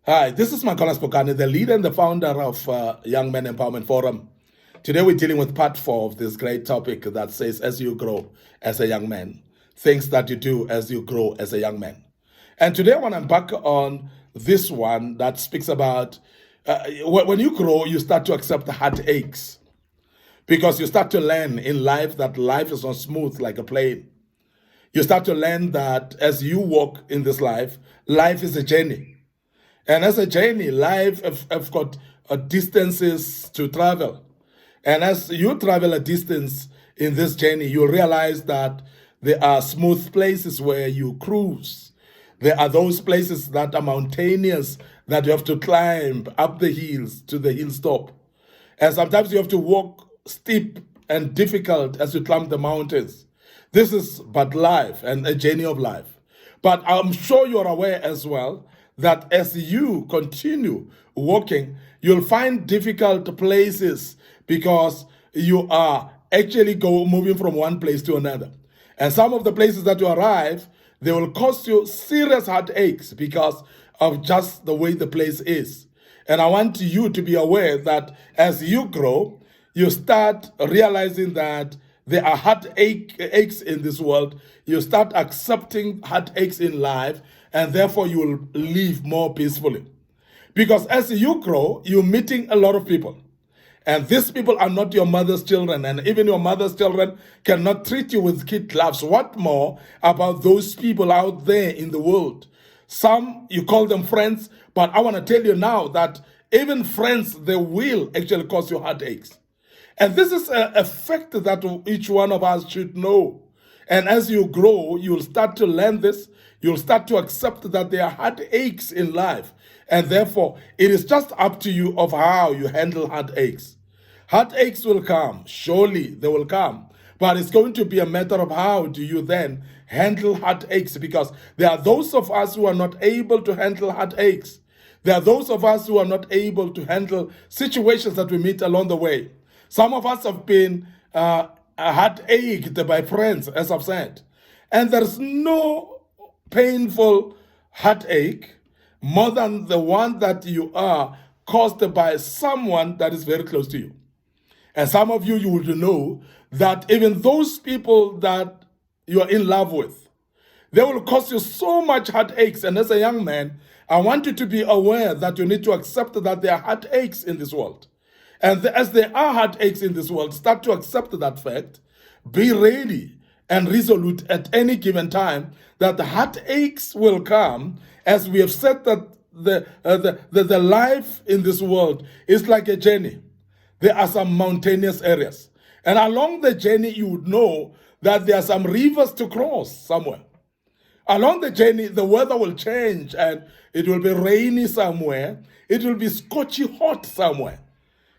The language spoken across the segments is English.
Hi, this is Micornus Phokane, the leader and the founder of Young Men Empowerment Forum. Today we're dealing with part 4 of this great topic that says, as you grow as a young man, things that you do as you grow as a young man. And today I want to embark on this one that speaks about when you grow, you start to accept the heartaches because you start to learn in life that life is not smooth like a plane. You start to learn that as you walk in this life, life is a journey. And as a journey, life have got distances to travel. And as you travel a distance in this journey, you'll realize that there are smooth places where you cruise. There are those places that are mountainous that you have to climb up the hills to the hilltop. And sometimes you have to walk steep and difficult as you climb the mountains. This is but life and a journey of life. But I'm sure you're aware as well that as you continue walking, you'll find difficult places because you are actually moving from one place to another. And some of the places that you arrive, they will cause you serious heartaches because of just the way the place is. And I want you to be aware that as you grow, you start realizing that there are heartaches in this world. You start accepting heartaches in life, and therefore you will live more peacefully. Because as you grow, you're meeting a lot of people. And these people are not your mother's children, and even your mother's children cannot treat you with kid gloves. What more about those people out there in the world? Some, you call them friends, but I want to tell you now that even friends, they will actually cause you heartaches. And this is a fact that each one of us should know. And as you grow, you'll start to learn this. You'll start to accept that there are heartaches in life. And therefore, it is just up to you of how you handle heartaches. Heartaches will come. Surely they will come. But it's going to be a matter of how do you then handle heartaches, because there are those of us who are not able to handle heartaches. There are those of us who are not able to handle situations that we meet along the way. Some of us have been heartached by friends, as I've said. And there's no painful heartache more than the one that you are caused by someone that is very close to you. And some of you would know that even those people that you are in love with, they will cause you so much heartaches. And as a young man, I want you to be aware that you need to accept that there are heartaches in this world. And as there are heartaches in this world, start to accept that fact. Be ready and resolute at any given time that the heartaches will come. As we have said that the life in this world is like a journey. There are some mountainous areas. And along the journey, you would know that there are some rivers to cross somewhere. Along the journey, the weather will change and it will be rainy somewhere. It will be scorchy hot somewhere.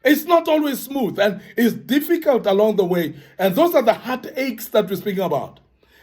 It's not always smooth and it's difficult along the way. And those are the heartaches that we're speaking about.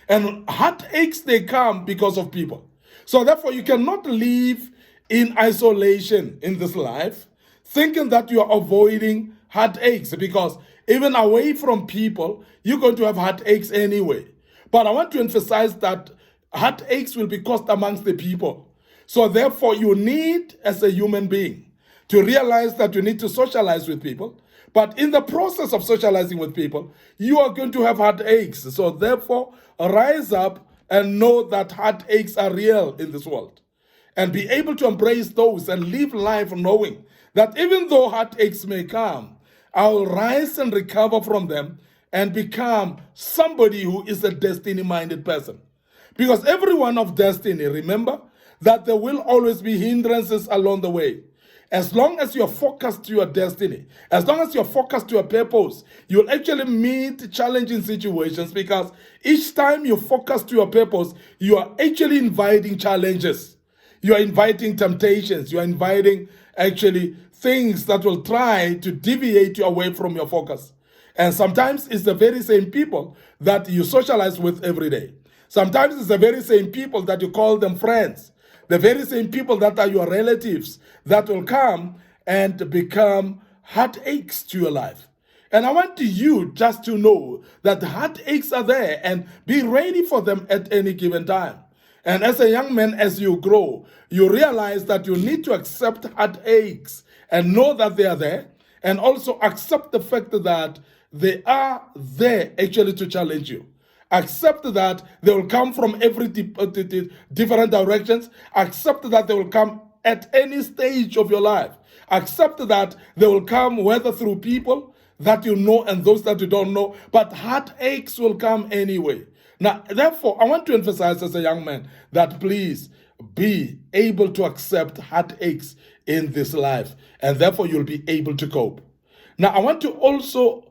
And heartaches, they come because of people. So therefore, you cannot live in isolation in this life, thinking that you are avoiding heartaches, because even away from people, you're going to have heartaches anyway. But I want to emphasize that heartaches will be caused amongst the people. So therefore, you need, as a human being, to realize that you need to socialize with people. But in the process of socializing with people, you are going to have heartaches. So therefore, rise up and know that heartaches are real in this world. And be able to embrace those and live life knowing that even though heartaches may come, I will rise and recover from them and become somebody who is a destiny-minded person. Because everyone of destiny, remember that there will always be hindrances along the way. As long as you're focused to your destiny, as long as you're focused to your purpose, you'll actually meet challenging situations, because each time you focus to your purpose, you are actually inviting challenges. You are inviting temptations. You are inviting actually things that will try to deviate you away from your focus. And sometimes it's the very same people that you socialize with every day. Sometimes it's the very same people that you call them friends. The very same people that are your relatives that will come and become heartaches to your life. And I want you just to know that the heartaches are there and be ready for them at any given time. And as a young man, as you grow, you realize that you need to accept heartaches and know that they are there, and also accept the fact that they are there actually to challenge you. Accept that they will come from every different directions. Accept that they will come at any stage of your life. Accept that they will come whether through people that you know and those that you don't know, but heartaches will come anyway. Now, therefore, I want to emphasize as a young man that please be able to accept heartaches in this life, and therefore you'll be able to cope. Now, I want to also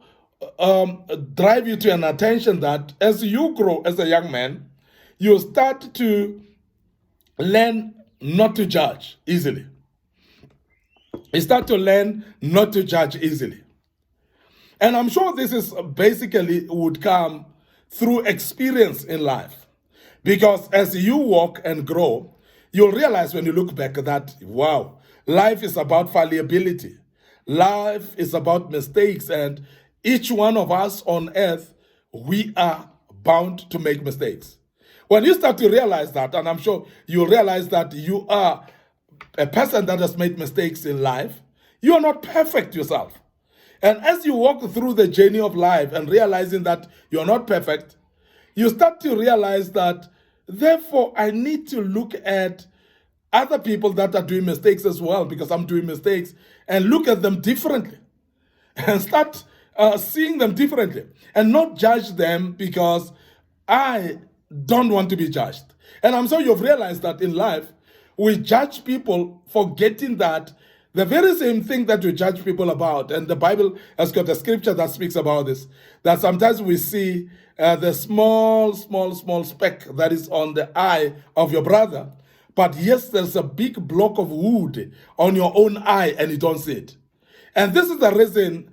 drive you to an attention that as you grow as a young man, you start to learn not to judge easily. You start to learn not to judge easily. And I'm sure this is basically would come through experience in life. Because as you walk and grow, you'll realize when you look back that, wow, life is about fallibility. Life is about mistakes, and each one of us on earth, we are bound to make mistakes. When you start to realize that, and I'm sure you'll realize that you are a person that has made mistakes in life, you are not perfect yourself. And as you walk through the journey of life and realizing that you're not perfect, you start to realize that, therefore, I need to look at other people that are doing mistakes as well, because I'm doing mistakes, and look at them differently and start seeing them differently and not judge them because I don't want to be judged. And I'm sure you've realized that in life, we judge people forgetting that the very same thing that we judge people about, and the Bible has got a scripture that speaks about this, that sometimes we see the small speck that is on the eye of your brother, but yes, there's a big block of wood on your own eye and you don't see it. And this is the reason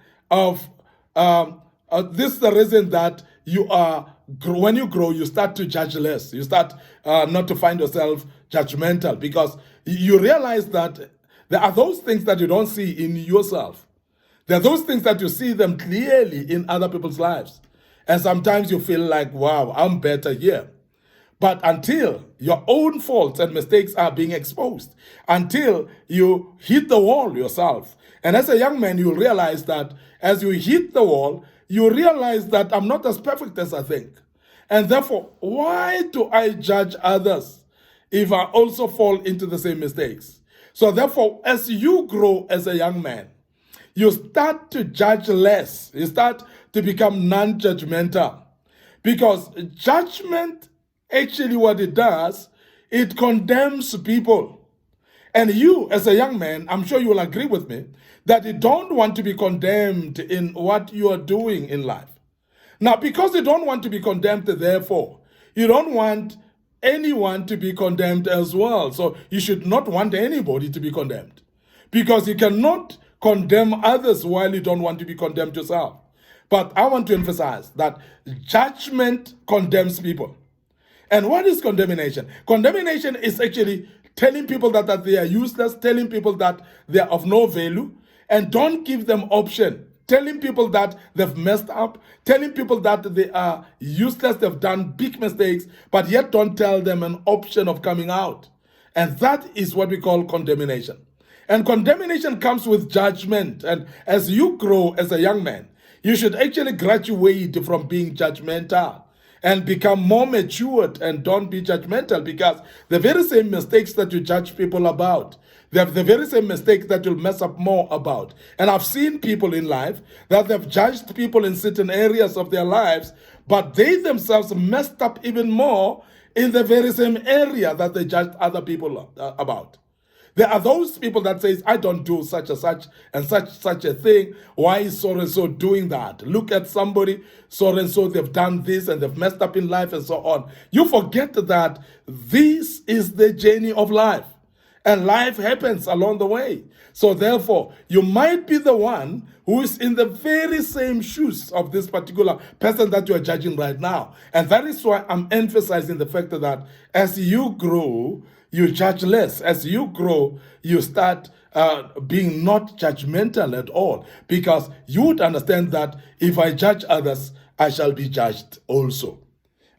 that you are, when you grow, you start to judge less. You start not to find yourself judgmental, because you realize that there are those things that you don't see in yourself. There are those things that you see them clearly in other people's lives. And sometimes you feel like, wow, I'm better here. But until your own faults and mistakes are being exposed, until you hit the wall yourself. And as a young man, you realize that as you hit the wall, you realize that I'm not as perfect as I think. And therefore, why do I judge others if I also fall into the same mistakes? So therefore, as you grow as a young man, you start to judge less. You start to become non-judgmental. Because judgment, actually what it does, it condemns people. And you, as a young man, I'm sure you will agree with me, that you don't want to be condemned in what you are doing in life. Now, because you don't want to be condemned, therefore, you don't want anyone to be condemned as well. So you should not want anybody to be condemned, because you cannot condemn others while you don't want to be condemned yourself. But I want to emphasize that judgment condemns people. And what is condemnation? Condemnation is actually telling people that they are useless, telling people that they are of no value, and don't give them option. Telling people that they've messed up, telling people that they are useless, they've done big mistakes, but yet don't tell them an option of coming out. And that is what we call condemnation. And condemnation comes with judgment. And as you grow as a young man, you should actually graduate from being judgmental and become more matured, and don't be judgmental, because the very same mistakes that you judge people about, they have the very same mistakes that you'll mess up more about. And I've seen people in life that they've judged people in certain areas of their lives, but they themselves messed up even more in the very same area that they judged other people about. There are those people that says, I don't do such and such and such a thing. Why is so and so doing that? Look at somebody, so and so, they've done this and they've messed up in life and so on. You forget that this is the journey of life. And life happens along the way. So therefore, you might be the one who is in the very same shoes of this particular person that you are judging right now. And that is why I'm emphasizing the fact that as you grow, you judge less. As you grow, you start being not judgmental at all, because you would understand that if I judge others, I shall be judged also.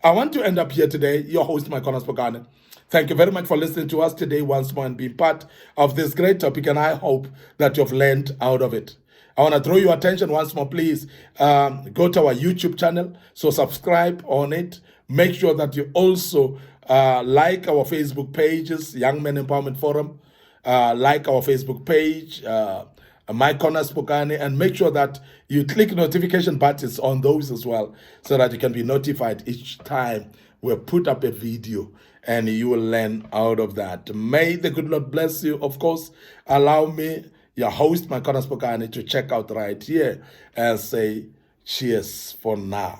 I want to end up here today, your host, Micornus Phokane, Thank you very much for listening to us today once more and being part of this great topic, and I hope that you've learned out of it. I want to draw your attention once more, please. Go to our YouTube channel, so subscribe on it. Make sure that you also like our Facebook pages, Young Men Empowerment Forum, like our Facebook page, Micornus Phokane, and make sure that you click notification buttons on those as well, so that you can be notified each time we put up a video, and you will learn out of that. May the good Lord bless you. Of course, allow me, your host, Micornus Phokane, to check out right here and say cheers for now.